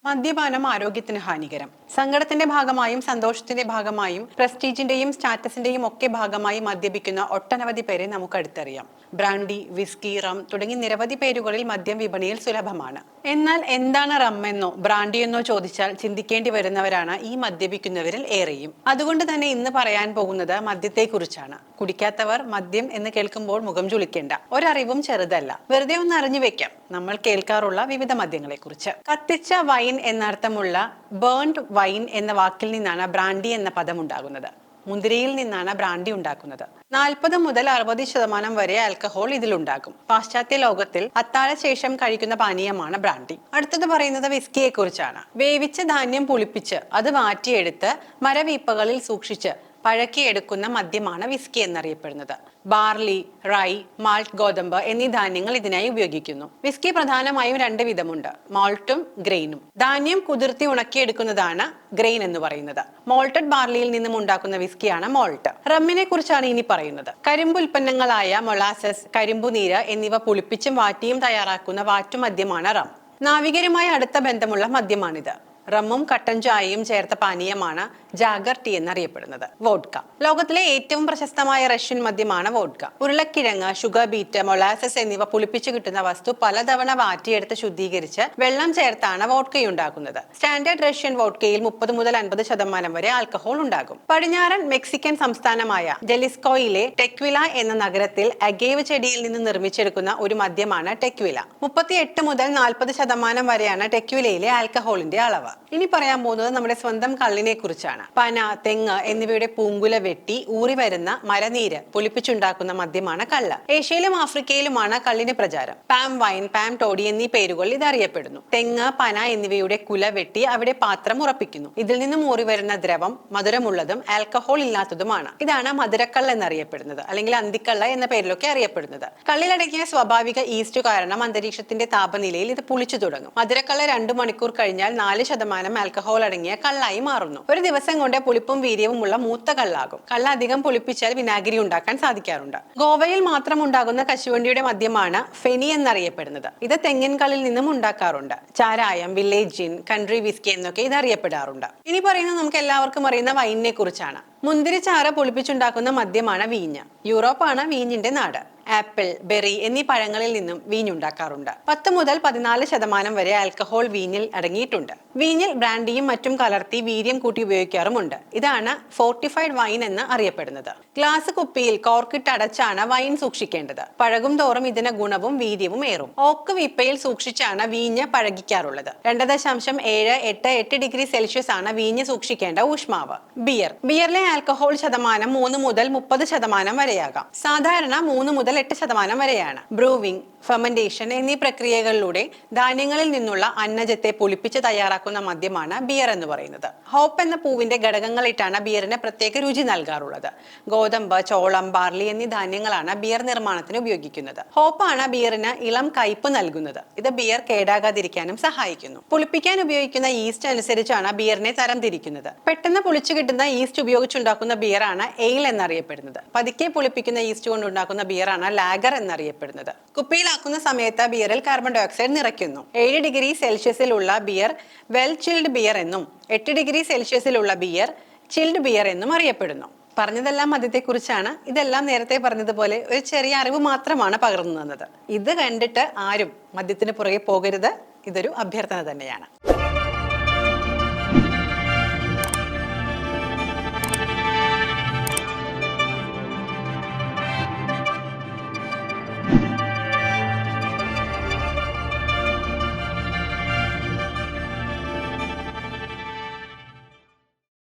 മദ്യപാനം ആരോഗ്യത്തിന് ഹാനികരം. സങ്കടത്തിന്റെ ഭാഗമായും സന്തോഷത്തിന്റെ ഭാഗമായും പ്രസ്റ്റീജിന്റെയും സ്റ്റാറ്റസിന്റെയും ഒക്കെ ഭാഗമായി മദ്യപിക്കുന്ന ഒട്ടനവധി പേരെ നമുക്ക് അടുത്തറിയാം. ബ്രാൻഡി, വിസ്കി, റം തുടങ്ങി നിരവധി പേരുകളിൽ മദ്യം വിപണിയിൽ സുലഭമാണ്. എന്നാൽ എന്താണ് റം എന്നോ ബ്രാൻഡി എന്നോ ചോദിച്ചാൽ ചിന്തിക്കേണ്ടി വരുന്നവരാണ് ഈ മദ്യപിക്കുന്നവരിൽ ഏറെയും. അതുകൊണ്ട് തന്നെ ഇന്ന് പറയാൻ പോകുന്നത് മദ്യത്തെക്കുറിച്ചാണ്. കുടിക്കാത്തവർ മദ്യം എന്ന് കേൾക്കുമ്പോൾ മുഖം ചുളിക്കേണ്ട. ഒരറിവും ചെറുതല്ല, വെറുതെ ഒന്ന് അറിഞ്ഞു വെക്കാം നമ്മൾ കേൾക്കാറുള്ള വിവിധ മദ്യങ്ങളെ കുറിച്ച്. കത്തിച്ച വൈൻ എന്നർത്ഥമുള്ള ബേൺഡ് വൈൻ എന്ന വാക്കിൽ നിന്നാണ് ബ്രാൻഡി എന്ന പദം ഉണ്ടാകുന്നത്. മുന്തിരിയിൽ നിന്നാണ് ബ്രാൻഡി ഉണ്ടാക്കുന്നത്. 40 മുതൽ 60% വരെ ആൽക്കഹോൾ ഇതിലുണ്ടാകും. പാശ്ചാത്യ ലോകത്തിൽ അത്താഴശേഷം കഴിക്കുന്ന പാനീയമാണ് ബ്രാൻഡി. അടുത്തത് പറയുന്നത് വിസ്കിയെ കുറിച്ചാണ്. വേവിച്ച ധാന്യം പുളിപ്പിച്ച് അത് മാറ്റിയെടുത്ത് മരവീപ്പകളിൽ സൂക്ഷിച്ച് പഴക്കിയെടുക്കുന്ന മദ്യമാണ് വിസ്കി എന്നറിയപ്പെടുന്നത്. ബാർലി, റൈ, മാൾട്ട്, ഗോതമ്പ് എന്നീ ധാന്യങ്ങൾ ഇതിനായി ഉപയോഗിക്കുന്നു. വിസ്കി പ്രധാനമായും 2 വിധമുണ്ട്: മാൾട്ടും ഗ്രെയിനും. ധാന്യം കുതിർത്തി ഉണക്കിയെടുക്കുന്നതാണ് ഗ്രെയിൻ എന്ന് പറയുന്നത്. മോൾട്ടഡ് ബാർലിയിൽ നിന്നും ഉണ്ടാക്കുന്ന വിസ്കിയാണ് മോൾട്ട്. റമ്മിനെ കുറിച്ചാണ് ഇനി പറയുന്നത്. കരിമ്പ് ഉൽപ്പന്നങ്ങളായ മൊളാസസ്, കരിമ്പുനീര് എന്നിവ പുളിപ്പിച്ചും വാറ്റിയും തയ്യാറാക്കുന്ന വാറ്റുമദ്യമാണ് റം. നാവികരുമായി അടുത്ത ബന്ധമുള്ള മദ്യമാണിത്. റമ്മും കട്ടൻ ചായയും ചേർത്ത പാനീയമാണ് ജാഗർ ടീ എന്നറിയപ്പെടുന്നത്. വോഡ്ക. ലോകത്തിലെ ഏറ്റവും പ്രശസ്തമായ റഷ്യൻ മദ്യമാണ് വോഡ്ക. ഉരുളക്കിഴങ്ങ്, ഷുഗർ ബീറ്റ്, മൊളാസസ് എന്നിവ പുളിപ്പിച്ചു കിട്ടുന്ന വസ്തു പലതവണ വാറ്റിയെടുത്ത് ശുദ്ധീകരിച്ച് വെള്ളം ചേർത്താണ് വോഡ്കയുണ്ടാക്കുന്നത്. സ്റ്റാൻഡേർഡ് റഷ്യൻ വോഡ്കയിൽ 30 മുതൽ 50% വരെ ആൽക്കഹോൾ ഉണ്ടാകും. പടിഞ്ഞാറൻ മെക്സിക്കൻ സംസ്ഥാനമായ ജലിസ്കോയിലെ ടെക്വില എന്ന നഗരത്തിൽ അഗേവ് ചെടിയിൽ നിന്ന് നിർമ്മിച്ചെടുക്കുന്ന ഒരു മദ്യമാണ് ടെക്വില. 38 മുതൽ 40% വരെയാണ് ടെക്വിലയിലെ ആൽക്കഹോളിന്റെ അളവ്. ഇനി പറയാൻ പോകുന്നത് നമ്മുടെ സ്വന്തം കള്ളിനെ കുറിച്ചാണ്. പന, തെങ്ങ് എന്നിവയുടെ പൂങ്കുല വെട്ടി ഊറി വരുന്ന മരനീര് പുളിപ്പിച്ചുണ്ടാക്കുന്ന മദ്യമാണ് കള്ള്. ഏഷ്യയിലും ആഫ്രിക്കയിലുമാണ് കള്ളിന് പ്രചാരം. പാം വൈൻ, പാം ടോഡി എന്നീ പേരുകൾ ഇത് അറിയപ്പെടുന്നു. തെങ്ങ്, പന എന്നിവയുടെ കുല വെട്ടി അവിടെ പാത്രം ഉറപ്പിക്കുന്നു. ഇതിൽ നിന്നും ഊറി വരുന്ന ദ്രവം മധുരമുള്ളതും ആൽക്കഹോൾ ഇല്ലാത്തതുമാണ്. ഇതാണ് മധുരക്കള്ള് എന്നറിയപ്പെടുന്നത്, അല്ലെങ്കിൽ അന്തിക്കള്ള എന്ന പേരിലൊക്കെ അറിയപ്പെടുന്നത്. കള്ളിലടങ്ങിയ സ്വാഭാവിക ഈസ്റ്റ് കാരണം അന്തരീക്ഷത്തിന്റെ താപനിലയിൽ ഇത് പുളിച്ചു തുടങ്ങും. മധുരക്കള്ള് 2 മണിക്കൂർ കഴിഞ്ഞാൽ 4% ആൽക്കഹോൾ അടങ്ങിയ കള്ളായി മാറുന്നു. ഒരു ദിവസം കൊണ്ട് പുളിപ്പും വീര്യവും ഉള്ള മൂത്ത കള്ളാകും. കള്ള് അധികം പുളിപ്പിച്ചാൽ വിനാഗിരി ഉണ്ടാക്കാൻ സാധിക്കാറുണ്ട്. ഗോവയിൽ മാത്രം ഉണ്ടാകുന്ന കശുവണ്ടിയുടെ മദ്യമാണ് ഫെനി എന്നറിയപ്പെടുന്നത്. ഇത് തെങ്ങിൻ കള്ളിൽ നിന്നും ഉണ്ടാക്കാറുണ്ട്. ചാരായം, വില്ലേജ് ജിൻ, കൺട്രി വിസ്കി എന്നൊക്കെ ഇത് അറിയപ്പെടാറുണ്ട്. ഇനി പറയുന്നത് നമുക്ക് എല്ലാവർക്കും അറിയുന്ന വൈനിനെ കുറിച്ചാണ്. മുന്തിരിച്ചാറ് പുളിപ്പിച്ചുണ്ടാക്കുന്ന മദ്യമാണ് വീഞ്ഞ്. യൂറോപ്പാണ് വീഞ്ഞിന്റെ നാട്. ആപ്പിൾ, ബെറി എന്നീ പഴങ്ങളിൽ നിന്നും വീഞ്ഞുണ്ടാക്കാറുണ്ട്. 10 മുതൽ 14% വരെ ആൽക്കഹോൾ വീഞ്ഞിൽ അടങ്ങിയിട്ടുണ്ട്. വീഞ്ഞിൽ ബ്രാൻഡിയും മറ്റും കലർത്തി വീര്യം കൂട്ടി ഉപയോഗിക്കാറുമുണ്ട്. ഇതാണ് ഫോർട്ടിഫൈഡ് വൈൻ എന്ന് അറിയപ്പെടുന്നത്. ഗ്ലാസ് കുപ്പിയിൽ കോർക്കിട്ട് അടച്ചാണ് വൈൻ സൂക്ഷിക്കേണ്ടത്. പഴകും തോറും ഇതിന് ഗുണവും വീര്യവും ഏറും. ഓക്ക് വീപ്പയിൽ സൂക്ഷിച്ചാണ് വീഞ്ഞ് പഴകിക്കാറുള്ളത്. 2.788 ഡിഗ്രി സെൽഷ്യസ് ആണ് വീഞ്ഞ് സൂക്ഷിക്കേണ്ട ഊഷ്മാവ്. ബിയറിലെ ആൽക്കഹോൾ ശതമാനം 3 മുതൽ 30% വരെയാകാം. സാധാരണ 3 മുതൽ 8% വരെയാണ്. ബ്രൂവിംഗ്, ഫെർമെന്റേഷൻ എന്നീ പ്രക്രിയകളിലൂടെ ധാന്യങ്ങളിൽ നിന്നുള്ള അന്നജത്തെ പൊളിപ്പിച്ച് തയ്യാറാക്കുന്ന മദ്യമാണ് ബിയർ എന്ന് പറയുന്നത്. ഹോപ്പ് എന്ന പൂവിന്റെ ഘടകങ്ങളിട്ടാണ് ബിയറിന് പ്രത്യേക രുചി നൽകാറുള്ളത്. ഗോതമ്പ്, ചോളം, ബാർലി എന്നീ ധാന്യങ്ങളാണ് ബിയർ നിർമ്മാണത്തിന് ഉപയോഗിക്കുന്നത്. ഹോപ്പാണ് ബിയറിന് ഇളം കയ്പ് നൽകുന്നത്. ഇത് ബിയർ കേടാകാതിരിക്കാനും സഹായിക്കുന്നു. പുളിപ്പിക്കാൻ ഉപയോഗിക്കുന്ന ഈസ്റ്റ് അനുസരിച്ചാണ് ബിയറിനെ തരംതിരിക്കുന്നത്. പെട്ടെന്ന് പുളിച്ചു കിട്ടുന്ന ഈസ്റ്റ് ഉപയോഗിച്ചുണ്ടാക്കുന്ന ബിയറാണ് എയിൽ എന്നറിയപ്പെടുന്നത്. പതുക്കെ പുളിപ്പിക്കുന്ന ഈസ്റ്റ് കൊണ്ടുണ്ടാക്കുന്ന ബിയറാണ് ലാഗർ എന്നറിയപ്പെടുന്നത്. കുപ്പിയിലാക്കുന്ന സമയത്ത് ബിയറിൽ കാർബൺ ഡൈ ഓക്സൈഡ് നിറയ്ക്കുന്നു. 7 ഡിഗ്രി സെൽഷ്യസിലുള്ള ബിയർ വെൽ ചിൽഡ് ബിയർ എന്നും 8 ഡിഗ്രി സെൽഷ്യസിലുള്ള ബിയർ ചിൽഡ് ബിയർ എന്നും അറിയപ്പെടുന്നു. പറഞ്ഞതെല്ലാം മദ്യത്തെക്കുറിച്ചാണ്. ഇതെല്ലാം നേരത്തെ പറഞ്ഞതുപോലെ ഒരു ചെറിയ അറിവ് മാത്രമാണ് പകർന്നു തന്നത്. ഇത് കണ്ടിട്ട് ആരും മദ്യത്തിന് പുറകെ പോകരുത്. ഇതൊരു അഭ്യർത്ഥന തന്നെയാണ്.